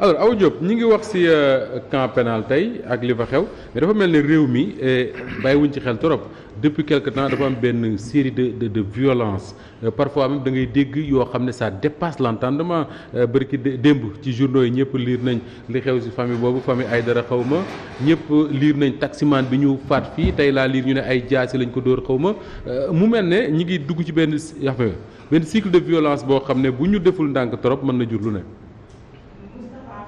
alors Awa Diop ñi ngi wax ci camp pénal tey ak li fa xew mais dafa mel ni réew mi bàyyiwuñ ci xel trop depuis quelque temps dafa am benn série de violence parfois même da ngay dégg yoo xam ne ça dépasse l'entendement bërki démb ci journaux yi ñëpp liir nañ li xew ci famille boobu famille Aïdara xaw ma ñëpp liir nañ taximan bi ñu faat fii tey laa liir ñu ne ay jaasi lañ ko dóor xaw ma mu mel ne ñi ngi dugg ci benn cycle de violence boo xam ne bu ñu deful ndànk trop mën na jur lu ne.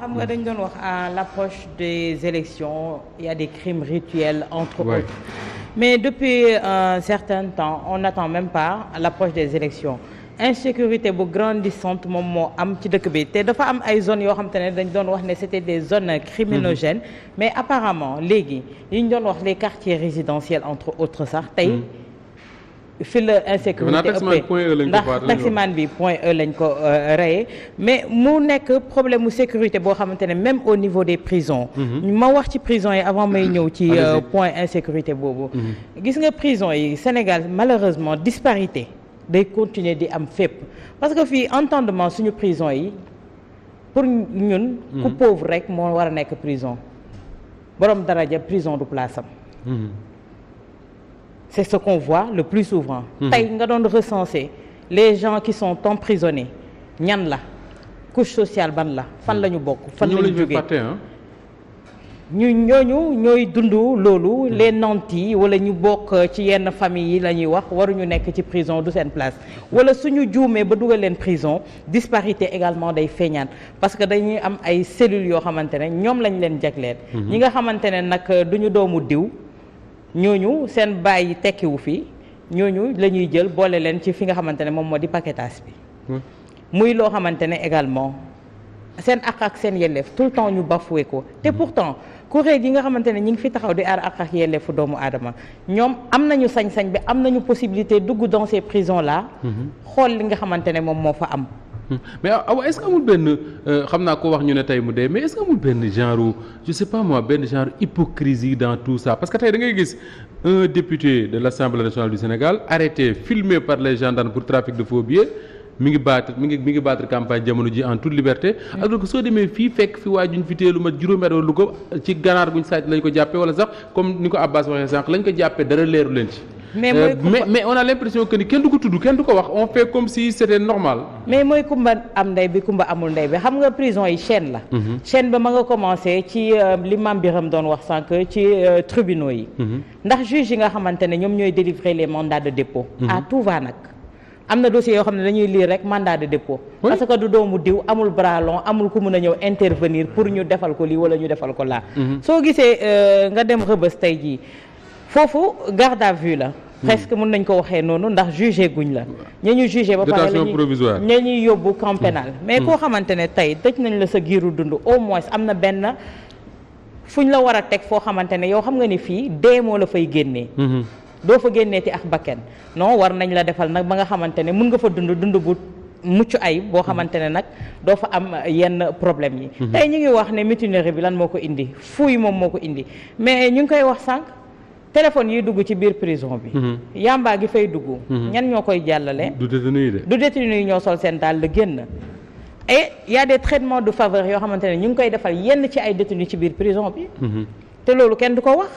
xam nga dañ doon wax à l'approche des élections il y a des crimes rituels entre autres mais depuis un certain temps on n'attend même pas à l'approche des élections insécurité bu grandissante moom moo am ci dëkk bi te dafa am ay zones yoo xam te ne dañ doon wax ne c'était des zones criminogènes mais apparemment léegi yi ñu doon wax les quartiers résidentiels entre autres sax tey fi la insécurité ëppee ndax taximan bi point E lañ ko reyee mais mu nekk problème mu sécurité boo xamante ne même au niveau des prisons ma wax ci prison yi avant may ñëw ci point insécurité boobu gis nga prison yi Sénégal malheureusement disparité day continuer di am fépp parce que fii entendement suñu prison yi pour ñun ku pauvre rek moo war a nekk prison borom daraja prison du place am c'est ce qu'on voit le plus souvent tey nga doon recenser les gens qui sont emprisonnés ñan la couche sociale ban la fan la ñu bokk fan la ñu jógee ñooñu ñooy dund loolu les nantis wala ñu bokk ci yenn famille yi la ñuy wax waruñu nekk ci prison du seen place wala suñu juumee ba dugal leen prison disparité également day feeñaan parce que dañuy am ay cellules yoo xamante ne ñoom lañ leen jagleel ñi nga xamante ne nag duñu doomu diw ñooñu seen bàyyi tekkiwu fi ñooñu la ñuy jël boole leen ci fi nga xamante ne moom moo di paquetage bi muy loo xamante ne également seen àq ak seen yelleef tout le temps ñu bafoué ko te pourtant kuréel yi nga xamante ne ñi ngi fi taxaw di aar àq ak yelleefu doomu aadama ñoom am nañu sañ-sañ bi am nañu possibilité dugg dans ces prisons là xool li nga xamante ne moom moo fa am mais awa est-ce que amul benn xam naa ko wax ñu ne tey mu dee mais est-ce que amul benn genre je sais pas moi benn genre hypocrisie dans tout ça parce que tey da ngay gis un député de l'Assemblée nationale du Sénégal arrêté filmé par les gendarmes pour trafic de faux billets mi ngi battre campagne jamono ji en toute liberté alors que soo demee fii fekk fi waa juñ fi téelu ma juróomi at lu ko ci ganaar guñ sàcc lañ ko jàppee wala sax comme ni ko Abbas waxee sànq lañ ko jàppee dara leeru leen ci mais on a l'impression que ni kenn du ko tudd kenn du ko wax on fait comme si c'était normal mais mooy kumba am ndey bi kumba amul ndey bi xam nga prison yi chaîne la chaîne ba ma nga commencé ci li Mame Birame doon wax sànq ci tribunaux yi ndax juge yi nga xamante ne ñoom ñooy délivrer les mandats de dépôt à tout va nag am na dossier yoo xam ne dañuy lire rek mandat de dépôt parce que du doomu diw amul bras long amul ku mun a ñëw intervenir pour ñu defal ko lii wala ñu defal ko laa soo gisee nga dem Rebeuss tey jii foofu garde à vue la presque mën nañ ko waxee noonu ndax jugé guñ la ña ñu jugé ba pare ña ñuy yóbbu camp pénal mais koo xamante ne tey tëj nañ la sa giiru dund au moins am na benn fuñ la war a teg foo xamante ne yow xam nga ni fii dee moo la fay génnee doo fa génneeti ak bakken non war nañ la defal nag ba nga xamante ne mën nga fa dund bu mucc ay boo xamante ne nag doo fa am yenn problème yi tey ñu ngi wax ne mutinerie bi lan moo ko indi fuuy moom moo ko indi mais ñu ngi koy wax sànq téléphone yi dugg ci biir prison bi yamba gi fay dugg ñan ñoo koy jàllale du détenu yi ñoo sol seen daal la génn et y a des traitements de faveur yoo xamante ne ñu ngi koy defal yenn ci ay détenus ci biir prison bi te loolu kenn du ko wax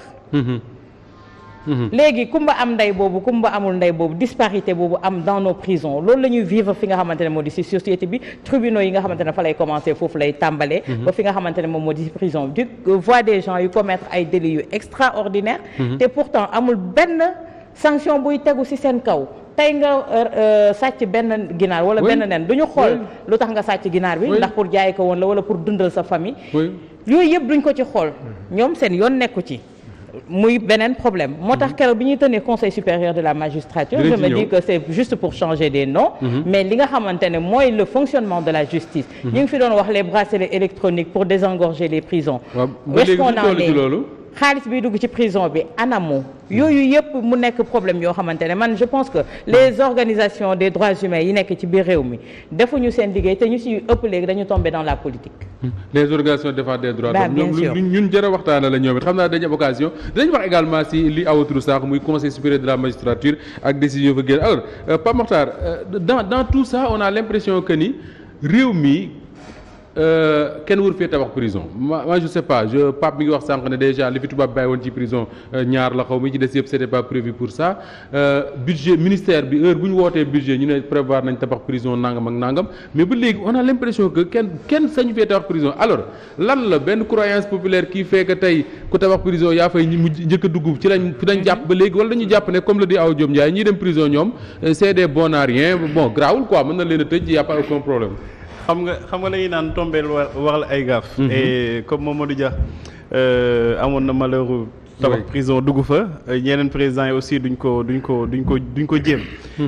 léegi kumba am ndey boobu kumba amul ndey boobu disparité boobu am dans nos prisons loolu la ñuy vivre fi nga xamante ne moo di ci société bi tribunaux yi nga xamante ne fa lay commencer foofu lay tàmbalee ba fi nga xamante ne moom moo di ci prison bi du voit des gens yu commettre ay délits yu extraordinaires te pourtant amul benn sanction buy tegu ci seen kaw tey nga sàcc benn ginaar wala benn nen du ñu xool lu tax nga sàcc ginaar bi ndax pour jaay ko woon la wala pour dundal sa famille yooyu yëpp duñ ko ci xool ñoom seen yoon nekku ci muy beneen problème moo tax keroog bi ñuy tenir conseil supérieur de la magistrature je me dis que c'est juste pour changer des noms mais li nga xamante ne mooy le fonctionnement de la justice ñu ngi fi doon wax les bracelets électroniques pour désengorger les prisons est-ce qu'on en est xaalis biy dugg ci prison bi anamu yooyu yëpp mu nekk problème yoo xamante ne man je pense que les organisations des droits humains yi nekk ci biir réew mi defuñu seen liggéey te ñu ci ëpp léegi dañu tomber dans la politique les organisations de défense des droits ñoom ñun jërë waxtaana la ñoom it xam naa dañu am occasion dinañ wax également si li awaturu sax muy conseil supérieur de la magistrature ak décision fa génn alors Pape Makhtar dans tout ça on a l'impression que ni réew mi kenn wër fee tabax prison moi je sais pas Pape mi ngi wax sànq ne déjà li fi tubaab bàyyi woon ci prison ñaar la xaw mi ci des yëpp c'était pas prévu pour ça budget ministère bi heure bu ñu wootee budget ñu ne prévoir nañ tabax prison nangam ak nangam mais ba léegi on a l'impression que kenn sañu fee tabax prison alors lan la benn croyance populaire qui fait que tey ku tabax prison yaa fay njëkk a dugg ci lañ jàpp ba léegi wala dañu jàpp ne comme le dit Awa Diop Ndiaye ñiy dem prison ñoom c'est des bons à rien bon grawul quoi mën na leen a tëj y a pas aucun problème. xam nga la ñuy naan tombeel waral ay gaaf. Et comme Mamadou Dia amoon na malheureux tabax prison dugg fa ñeneen présidents yi aussi duñ ko jéem.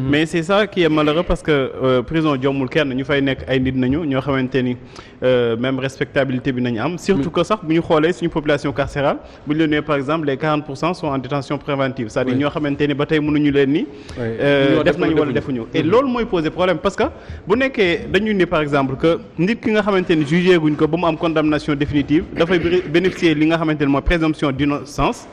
Mais c'est ça qui est malheureux parce que prison jommul kenn ñu fay nekk ay nit nañu ñoo xamante ni même respectabilité bi nañu am. surtout que sax bu ñu xoolee suñu population carcérale bu ñu leen nee par exemple les 40% sont en détention préventive c'est-à-dire ñoo xamante ni ba tey mënuñu leen ni. def nañu wala defuñu. Et loolu mooy poser problème parce que bu nekkee dañu ni par exemple que nit ki nga xamante ni jugé guñ ko ba mu am condamnation définitive dafay bénéficier li nga xamante ni mooy présomption d'innocence.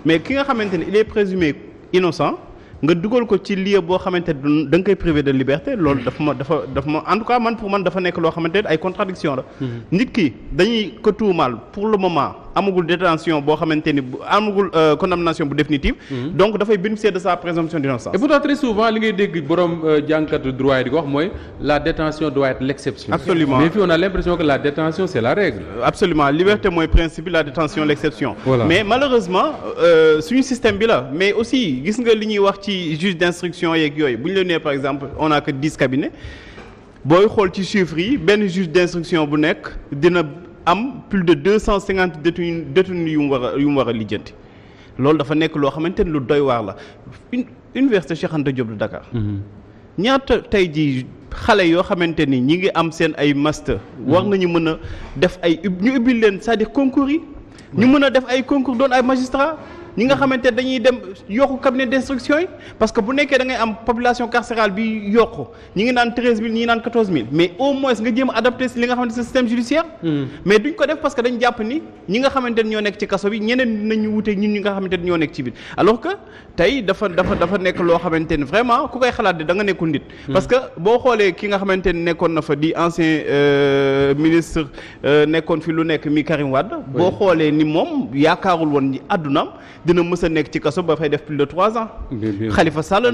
Mais ki nga xamante ne il est présumé innocent nga dugal ko ci lieu boo xamante ne da nga koy privé de liberté loolu dafa ma en tout cas pour man dafa nekk loo xamante ne ay contradiction la. Nit ki dañuy ko tuumaal pour le moment amagul détention boo xamante ni amagul condamnation bu définitive. Donc dafay bénéficier de sa présomption d'innocence. Et pourtant très souvent li ngay dégg borom jànkatu droit yi di ko wax mooy la détention doit être l'exception. Absolument. Mais fii on a l'impression que la détention c'est la règle. Absolument liberté mooy principe la détention l'exception. Voilà. Mais malheureusement suñu système bi la mais aussi gis nga li ñuy wax ci juge d'instruction yeeg yooyu bu ñu la nee par exemple on a que 10 cabinets booy xool ci chiffres yi benn juge d'instruction bu nekk dina am plus de 250 détenus yu mu war a lijjanti loolu dafa nekk loo xamante ni lu doy waar la université Cheikh Anta Diop de Dakar. ñaata tey jii xale yoo xamante ni ñi ngi am seen ay master. war nañu mën a def ay ñu ubbil leen c'est-à-dire concours yi. ñu mën a def ay concours doon ay magistrats. ñi nga xamante dañuy dem yokku cabinet d'instruction yi parce que bu nekkee da ngay am population carcérale bi yokku ñi ngi naan 13000 ñi ngi naan 14000 mais au moins nga jéem a adapté si li nga xamante ne système judiciaire. Mais duñ ko def parce que dañ jàpp ni ñi nga xamante ne ñoo nekk ci kaso bi ñeneen nañu wute ñun ñi nga xamante ne ñoo nekk ci biir alors que tey dafa nekk loo xamante ne vraiment ku koy xalaat da nga nekkul nit. Parce que boo xoolee ki nga xamante ne nekkoon na fa di ancien ministre nekkoon fi lu nekk mi Karim Wade. boo xoolee ni moom yaakaarul woon ni àddunaam dina mës a nekk ci kaso ba fay def plus de 3 ans. Khalifa Sall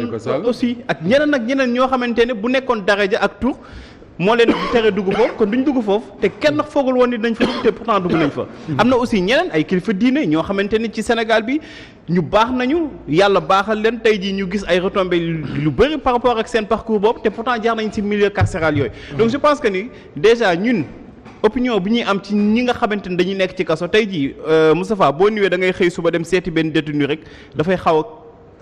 aussi ak ñeneen ñoo xamante ne bu nekkoon daraja ak tur moo leen tere dugg foofu kon duñ dugg foofu te kenn foogul woon ni dañ fa dugg te pourtant dugg nañ fa. Am na aussi ñeneen ay kilifa diine ñoo xamante ni ci Sénégal bi ñu baax nañu yàlla baaxal leen tey jii ñu gis ay retombées lu bëri par rapport ak seen parcours boobu te pourtant jaar nañ ci milieu carcéral yooyu. Donc je pense que ni déjà ñun. Opinion bi ñuy am ci ñi nga xamante ni dañuy nekk ci kaso tey jii Moustapha boo ñëwee da ngay xëy suba dem seeti benn détenu rek dafay xaw a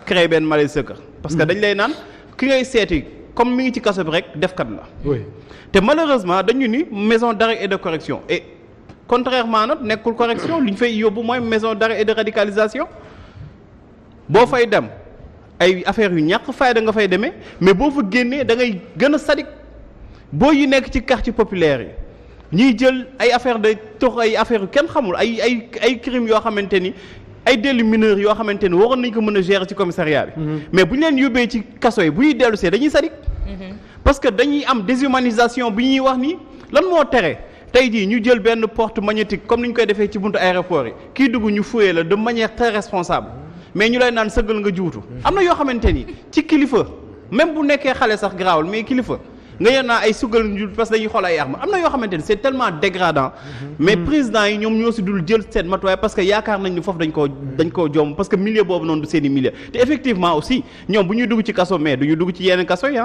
créer benn malaise sa kër parce que dañ lay naan ki ngay seeti comme mi ngi ci kaso bi rek defkat la. Oui. Te malheureusement dañu ni maison d'arrêt et de correction et contrairement nag nekkul correction li ñu fay yóbbu mooy maison d'arrêt et de radicalisation boo fay dem ay affaires yu ñàkk fayda nga fay demee mais boo fa génnee da ngay gën a sadik boo yu nekk ci quartier populaire yi. ñuy jël ay affaire de tox ay affaire yu kenn xamul ay crimes yoo xamante ni ay délits mineurs yoo xamante ni waroon nañ ko mën a gérer ci commissariat bi. Mais bu ñu leen yóbbee ci kaso yi bu ñuy dellu see dañuy sadik parce que dañuy am déshumanisation bi ñuy wax ni lan moo tere tey jii ñu jël benn porte magnétique comme ni ñu koy defee ci buntu aéroport yi kii dugg ñu fouiller la de manière très responsable mais ñu lay naan sëggal nga juutu am na yoo xamante ni ci kilifa même bu nekkee xale sax garaawul mais kilifa. nga yen naa ay sugal njul parce que dañuy xool ay armes am na yoo xamante ni c'est tellement dégradant mais président yi ñoom ñoo si dul jël seen matuwaay parce que yaakaar nañ ni foofu dañ koo jom parce que milieu boobu noonu du seeni milieu te effectivement aussi ñoom bu ñuy dugg ci kaso mais duñu dugg ci yeneen kaso yi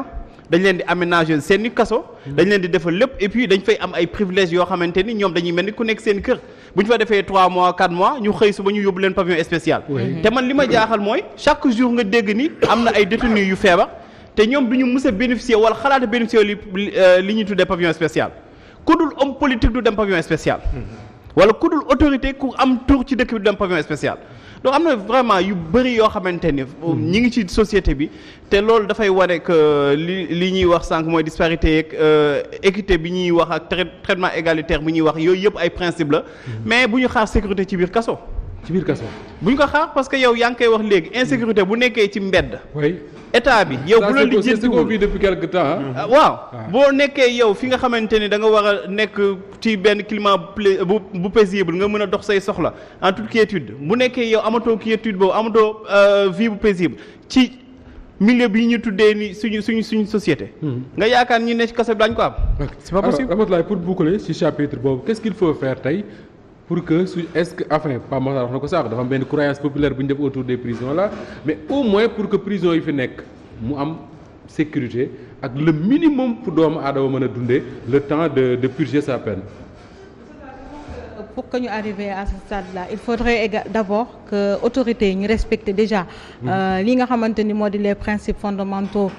dañ leen di aménager seeni kaso dañ leen di defal lépp et puis dañ fay am ay privilèges yoo xamante ni ñoom dañuy mel ni ku nekk seen kër bu ñu fa defee 3 mois 4 mois ñu xëy suba ñu yóbbu leen pavillon spécial te man li ma jaaxal mooy chaque jour nga dégg ni am na ay détenus yu feebar te ñoom du ñu mës a bénéficier wala xalaata bénéficier li ñuy tuddee pavillon spécial ku dul homme politique du dem pavillon spécial wala ku dul autorité ku am tour ci dëkk bi du dem pavillon spécial donc am na vraiment yu bëri yoo xamante ni ñi ngi ci société bi te loolu dafay wane que li ñuy wax sànq mooy disparité yeeg équité bi ñuy wax ak traitement égalitaire bi ñuy wax yooyu yëpp ay principe la mais bu ñu xaar sécurité ci biir kaso ci biir kaso. buñ ko xaar parce que yow yaa ngi koy wax léegi insécurité bu nekkee ci mbedd. oui état bi yow bu la lijjantiwul depuis quelque temps waaw boo nekkee yow fi nga xamante ni da nga war a nekk ci benn climat bu paisible nga mën a dox say soxla en toute quiétude bu nekkee yow amatoo quiétude boobu amatoo vie bu paisible ci milieu bi ñu tuddee ni suñu société. nga yaakaar ñu ne ci kaso bi daañu ko am. c'est pas possible. alors Ramatoulaye pour boucler ci chapitre boobu qu'est-ce qu'il faut faire tey pour que est-ce que enfin Pape Makhtar wax na ko sax dafa am benn croyance populaire bu ñu def autour des prisons là mais au moins pour que prison yi fi nekk mu am sécurité ak le minimum pour doomu aadama mën a dundee le temps de purger sa peine. Pour que ñu arriver à ce stade-là il faudrait d'abord que autorités yi ñu respecter déjà li nga xamante ni moo di les principes fondamentaux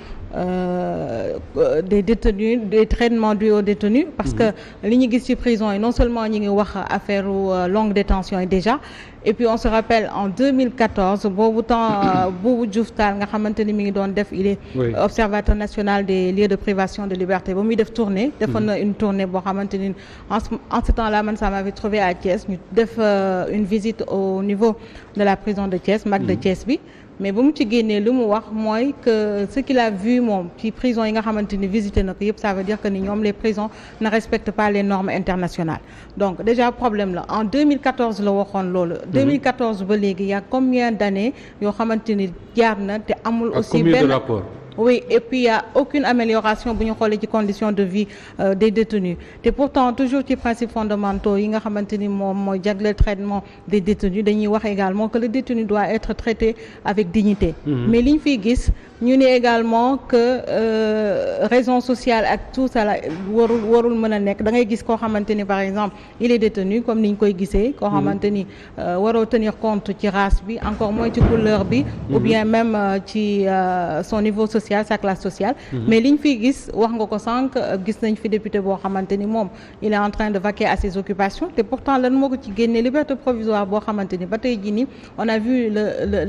des détenus des traitements dus aux détenus parce que li ñu gis ci prison yi non seulement ñi ngi wax affaire longue détention yi déjà et puis on se rappelle en 2014 boobu temps Boubou Diouf Tall nga xamante ni mi ngi doon def il est observateur national des lieux de privation de liberté ba muy def tournée defoon na une tournée boo xamante ni en ce temps-là man ça m'avait trouvé à Thiès ñu def une visite au niveau de la prison de Thiès mag de Thiès bi mais ba mu ci génnee lu mu wax mooy que ce qu'il a vu moom ci prison yi nga xamante ni visité na ko yëpp ça veut dire que ni ñoom les prisons ne respectent pas les normes internationales donc déjà problème la en 2014 la waxoon loolu 2014 ba léegi y a combien d'années yoo xamante ni jaar na te amul aussi benn rapport oui et puis il y a aucune amélioration bu ñu xoolee ci conditions de vie des détenus te pourtant toujours ci principes fondamentaux yi nga xamante ni moom mooy jagleel traitement des détenus dañuy wax également que le détenu doit être traité avec dignité mais li ñu fiy gis ñu ne également que raison sociale ak tout ça la warul mën a nekk da ngay gis koo xamante ni par exemple il est détenu comme ni ñu koy gisee koo xamante ni waroo tenir compte ci race bi encore moins ci couleur bi ou bien même ci son niveau social sa classe sociale mais liñ fiy gis wax nga ko sànq gis nañ fi député boo xamante ni moom il est en train de vaquer à ses occupations te pourtant lan moo ko ci génne liberté provisoire boo xamante ni ba tey jii ni on a vu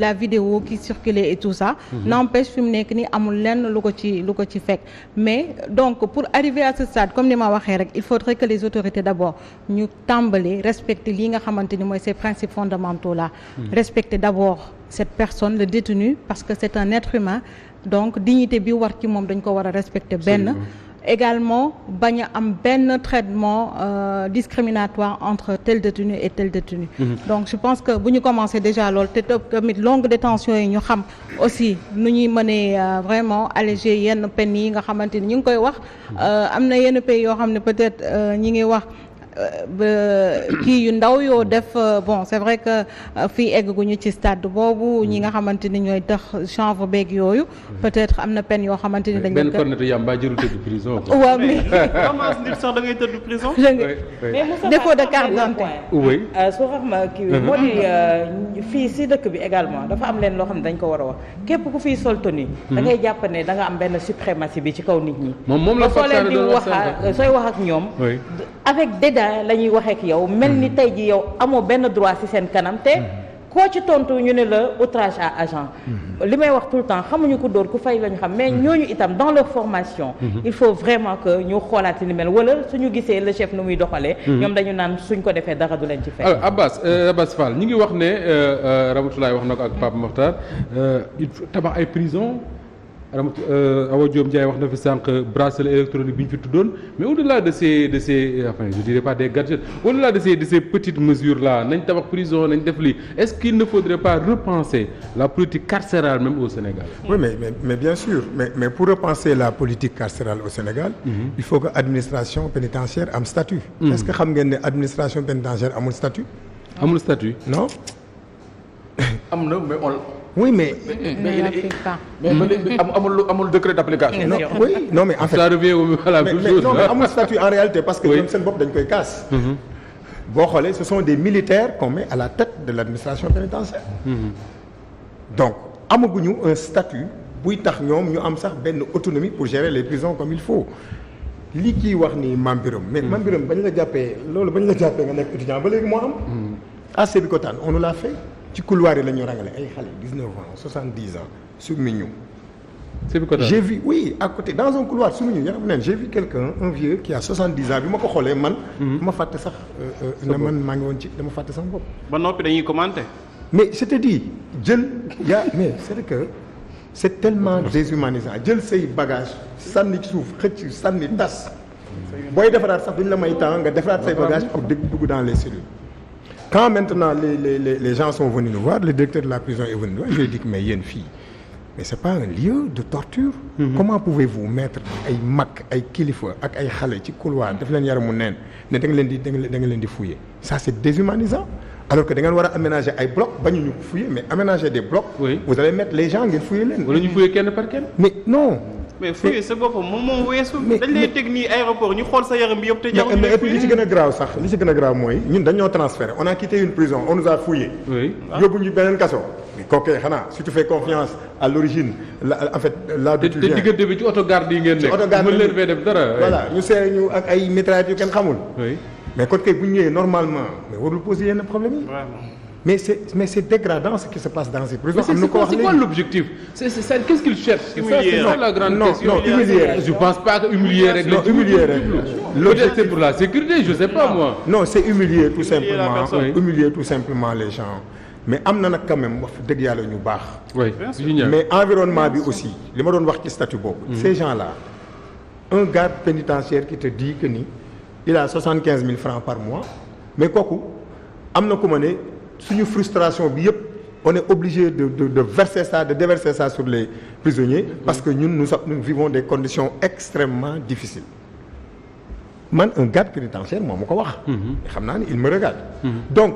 la vidéo qui circulait et tout ça n'empêche fi mu nekk ni amul lenn lu ko ci fekk mais donc pour arriver à ce stade comme ni ma waxee rek il faudrait que les autorités d'abord ñu tàmbali respecter lii nga xamante ni mooy ces principes fondamentaux là respecter d'abord cette personne le détenu parce que c'est un être humain donc dignité bi war ci moom dañ ko war a respecter benn également bañ a am benn traitement discriminatoire entre tel détenu et tel détenu donc je pense que bu ñu commencé déjà loolu te tamit longue détention yi ñu xam aussi nu ñuy mënee vraiment alléger yenn peines yi nga xamante ni ñu ngi koy wax am na yenn pays yoo xam ne peut-être ñi ngi wax kii yu ndaw yoo def bon c'est vrai que fii egguñu ci stade boobu ñi nga xamante ni ñooy tax chanvre beeg yooyu peut-être am na peine yoo xamante ni dañ benn cornet yamba jërul tëdd prison waaw mais comment nit sax da ngay tëdd prison mais défaut de carte d'identité oui soo xam kii moo di fii si dëkk bi également dafa am leen loo xam ne dañ ko war a wax képp ku fiy sol tenue da ngay jàpp ne da nga am benn suprématie bi ci kaw nit ñi moom la soo leen di wax sooy wax ak ñoom avec dédain la ñuy waxee ak yow mel ni tey ji yow amoo benn droit ci seen kanam te koo ci tontu ñu ne la outrage à agent li may wax tout le temps xamuñu ko dóor ku fay la ñu xam mais ñooñu itam dans leur formation il faut vraiment que ñu xoolaat ni mel wala suñu gisee le chef nu muy doxalee ñoom dañu naan suñ ko defee dara du leen ci fekk. alors Abbas Fall ñi ngi wax ne Ramatoulaye wax na ko ak Pape Makhtar il faut tabax ay prison Awa Diop Ndiaye wax na fi sànq bracelet électronique bi ñu fi tuddoon mais au-delà de ces enfin je dirais pas des gadgets au-delà de ces petites mesures là nañ tabax prison nañ def lii est-ce qu'il ne faudrait pas repenser la politique carcérale même au Sénégal? Oui mais bien sûr mais pour repenser la politique carcérale au Sénégal il faut que administration pénitentiaire am statut est-ce que xam ngeen ne administration pénitentiaire amul statut? amul statut non am na mais on oui mais amul décret d'application. Non mais en fait ça revient à la même chose. Non mais amul statut en réalité parce que ñoom seen bopp dañ koy kaas. boo xoolee ce sont des militaires qu'on met à la tête de l'administration pénitentiaire. donc amaguñu un statut buy tax ñoom ñu am sax benn autonomie pour gérer les prisons comme il faut li kii wax ni Mame Birame mais Mame Birame bañ la jàppee nga nekk étudiant ba léegi moo am. à Sébikotane on nous l'a fait. ci couloir yi la ñu rangale ay xale 19 ans 70 ans sur Mignou j'ai vu oui à côté dans un couloir su ma ñëw yaakaar naa j'ai vu quelqu'un un vieux qui a 70 ans bi ma ko xoolee man. ma fàtte sax ne man maa ngi woon ci dama fàtte sama bopp. ba noppi dañuy commenter. mais je te dis mais c'est que c'est tellement déshumanisant jël say bagage sànni ci suuf xëcc sànni tas booy defaraat sax duñ la may temps nga defaraat say bagage pour dugg dans les cellules. Quand maintenant les gens sont venus nous voir le directeur de la prison est venu nous voir je lui ai dit mais yéen fii mais c'est pas un lieu de torture. Comment pouvez-vous mettre ay mag ay kilifa ak ay xale ci couloir daf leen yaramu neen ne da nga leen di fouiller ça c'est déshumanisant. alors que da ngeen war a aménager ay blocs bañu ñu fouiller mais aménager des blocs. Oui. Vous allez mettre les gens ngeen fouiller leen. wala ñu fouiller kenn par kenn. mais non. mais fouiller sa boppam moom weesu. dañ lay teg nii aéroport ñu xool sa yaram bi yëpp te jarul. mais et puis li ci gën a grave sax li ci gën a grave mooy ñun dañoo transféré on a quitté une prison on nous a fouillé. oui yóbbu ñu beneen kaso. mais kooku xanaa si tu fais confiance à l'origine en fait là d'où tu viens. te diggante bi ci auto garde yi ngeen nekk. ci auto garde mën leen fee def dara. voilà ñu seere ñu ak ay mitraillettes yu kenn xamul. oui mais côté kay bu ñu ñëwee normalement mais warul poser yenn problème yi. mais c'est dégradant ce qui se passe dans ces prisons. C'est quoi l'objectif? Qu'est-ce qu'ils cherchent? C'est ça la grande question. Non, humilier. Je pense pas que humilier rek. Non, humilier rek. L'objectif c'est pour la sécurité, je sais pas moi. Non, c'est humilier tout simplement. Humilier tout simplement les gens. Mais am na nag quand même wax dëgg yàlla ñu baax. Oui. Mais environnement bi aussi li ma doon wax ci statut boobu. Ces gens-là, un garde pénitentiaire qui te dit que ni il a 75 000 francs par mois mais kooku am na ku ma ne. suñu frustration bi yëpp on est obligé de verser ça de déverser ça sur les prisonniers parce que nous vivons des conditions extrêmement difficiles man un garde pénitentiaire moo ma ko wax xam naa ni il me regarde donc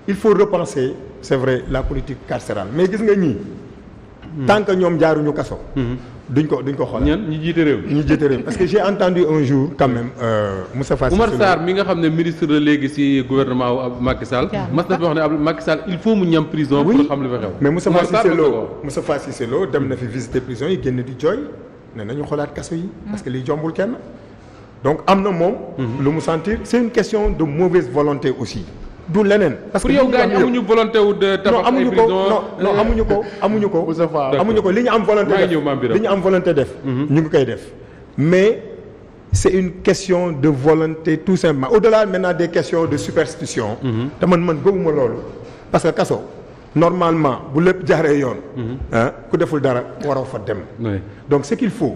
il faut repenser c'est vrai la politique carcérale mais gis nga ñii tant que ñoom jaaruñu kaso duñ ko xool ñi jiite réew parce que j'ai entendu un jour quand même Moustapha Cissé Lo Oumar Sarr mi nga xam ne ministre la léegi ci gouvernement wu Macky Sall mas na fi wax ne Macky Sall il faut mu ñam prison pour xam li fa xew mais Moustapha Cissé Lo dem na fi visiter prison yi génn di jooy ne nañu xoolaat kaso yi parce que liy jombul kenn donc am na moom lu mu sentir c'est une question de mauvaise volonté aussi du leneen. parce que pour yow gaañ amuñu volonté wu de tabax ay prison non amuñu ko li ñu am volonté def ñu ngi koy def mais c'est une question de volonté tout simplement au-delà maintenant des questions de superstition te man gëmuma loolu parce que kaso normalement bu lépp jaaree yoon ku deful dara waroo fa dem donc ce qu'il faut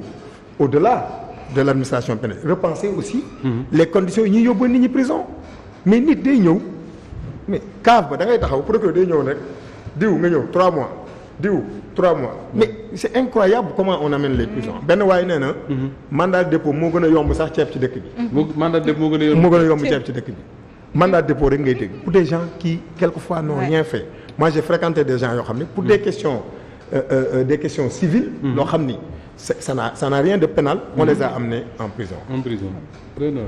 au-delà de l'administration pénale repenser aussi les conditions yi ñuy yóbbu nit ñi prison mais nit day ñëw mais cave ba da ngay taxaw procureur day ñëw rek diw nga ñëw 3 mois diw 3 mois mais c'est incroyable comment on amène les prisons benn waaye nee na mandat de dépôt moo gën a yomb sax ceeb ci dëkk bi mandat de dépôt moo gën a yomb ceeb ci dëkk bi mandat de dépôt rek ngay dégg pour des gens qui quelquefois n'ont rien fait moi j'ai fréquenté des gens yoo xam ne pour des questions civiles loo xam ni ça n'a rien de pénal on les a amenés en prison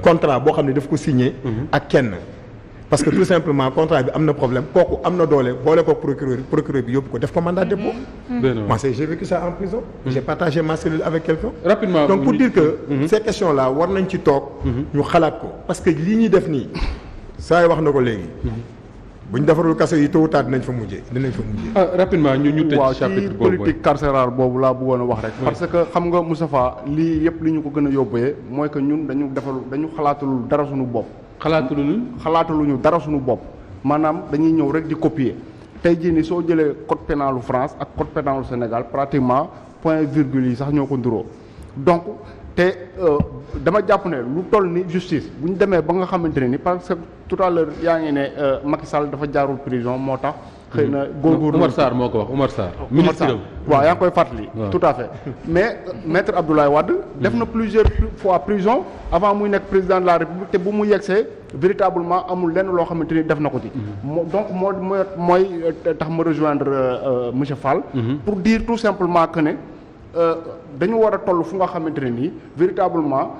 contrat boo xam ne daf ko signé ak kenn parce que tout simplement contrat bi am na problème kooku am na doole boole ko procureur bi yóbbu ko def ko mandat de dépôt moi j'ai vécu ça en prison j'ai partagé ma cellule avec quelqu'un rapidement donc pour dire que ces questions là war nañ ci toog ñu xalaat ko parce que lii ñuy def nii saa yi wax na ko léegi bu ñu defarul kaso yi tôt ou tard dinañ fa mujjee. rapidement ñu tëj chapitre boobu ci politique carcérale boobu laa bëggoon a wax rek. parce que xam nga Moustapha lii yëpp li ñu ko gën a yóbbee mooy que ñun dañu xalaatul dara suñu bopp. xalaataluñu dara suñu bopp maanaam dañuy ñëw rek di copier tey jii ni soo jëlee code pénalu France ak code pénalu Sénégal pratiquement point virgule yi sax ñoo ko nduróo donc te dama jàpp ne lu toll ni justice bu ñu demee ba nga xamante ne ni parce que tout à l'heure yaa ngi ne Macky Sall dafa jaarul prison moo tax. xëy na góorgóorlu Oumar Sarr moo ko wax Oumar Sarr. ministre waaw yaa ngi koy fàttali. tout à fait mais maître Abdoulaye Wade. def na plusieurs fois prison avant muy nekk président de la République te bu mu yegsee véritablement amul lenn loo xamante ni def na ko ci. donc mooy tax ma rejoindre monsieur Fall. pour dire tout simplement que ne dañu war a toll fu nga xamante ne nii véritablement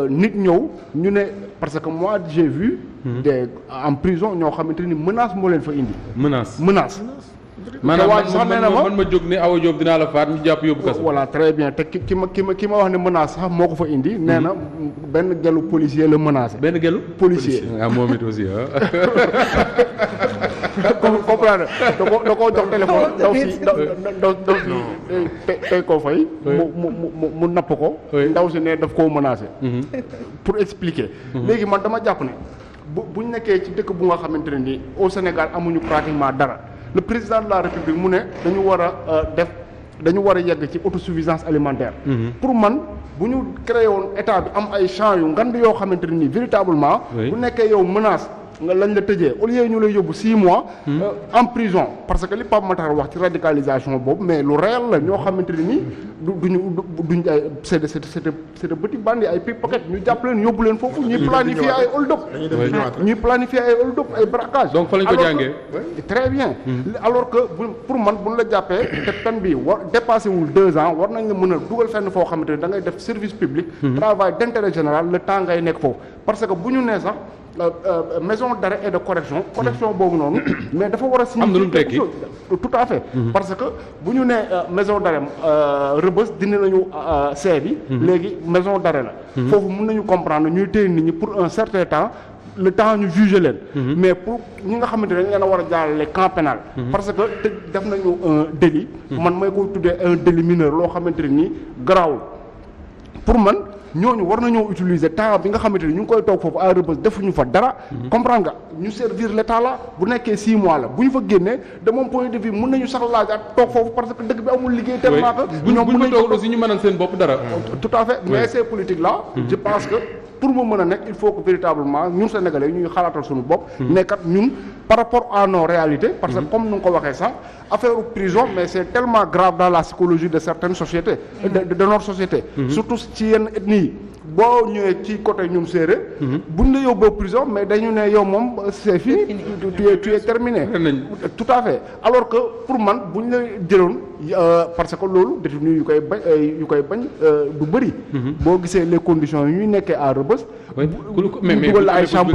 nit ñëw ñu ne parce que moi j'ai vu. des en prison ñoo xamante ni menace moo leen fa indi. menace. maanaam man ma jóg ne Awa Diop dinaa la faat ñu jàpp yóbbu kaso. voilà très bien te ki ma wax ne menace sax moo ko fa indi. nee na benn gelu policier la menacé. benn gelu policier. moom it aussi comprendre da koo jox téléphone ndaw si tey koo fay mu napp ko ndaw si ne daf koo menacé pour expliquer léegi man dama jàpp ne buñ nekkee ci dëkk bu nga xamante ne nii au Sénégal amuñu pratiquement dara le président de la République mu ne dañu war a yegg ci autosuffisance alimentaire pour man bu ñu créé woon état bi am ay champs yu ngand yoo xamante ne nii véritablement bu nekkee yow menace nga lañ la tëjee au lieu ñu lay yóbbu 6 mois en prison parce que li Pape Matar wax ci radicalisation boobu mais lu réel la ñoo xamante ne nii duñ ay c'est de petits bandits ay pickpocket ñu jàpp leen yóbbu leen foofu ñuy planifier ay hold up ay braquage donc fa lañ ko jàngee très bien alors que pour man buñ la jàppee te peine bi war dépassé wul 2 ans war nañ la mën a dugal fenn foo xamante ne da ngay def service public travail d'intérêt général le temps ngay nekk foofu parce que bu ñu nee sax maison d'arrêt et de correction boobu noonu mais dafa war a signifier quelque chose tout à fait parce que bu ñu nee maison d'arrêt Rebeuss dindi nañu see bi léegi maison d'arrêt la foofu mën nañu comprendre ñuy téye nit ñi pour un certain temps le temps ñu juger leen mais pour ñi nga xamante ne dañ leen a war a jàllale camp pénal parce que te def nañu un délit man may koy tuddee un délit mineur loo xamante ne nii garaawul pour man ñooñu war nañoo utiliser temps bi nga xamante ni ñu ngi koy toog foofu à Rebeuss defuñu fa dara comprendre nga ñu servir l'état la bu nekkee 6 mois la bu ñu fa génnee de mon point de vue mën nañu sax laajaat toog foofu parce que dëkk bi amul liggéey tellement que ñoom bu ñu toog aussi ñu mënal seen bopp dara tout à fait mais ces politiques là je pense que pour mu mën a nekk il faut que véritablement ñun Sénégalais ñuy xalaatal suñu bopp nekkat ñun par rapport à nos réalités parce que comme nu nga ko waxee sax affaire prison mais c'est tellement grave dans la psychologie de certaines sociétés de notre société surtout ci yenn ethnie yi boo ñëwee ci côté ñun séeréer buñ la yóbboo prison mais dañu ne yow moom c'est fini tu es terminé tout à fait alors que pour man buñ la jëloon parce que loolu détenu yu koy bañ du bëri boo gisee les conditions yi ñuy nekkee à Rebeuss mais dugal la ay chambre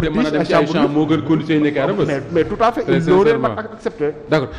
moo gën conditions yi nekkee à Rebeuss mais tout à fait il l'aurait accepté d'accord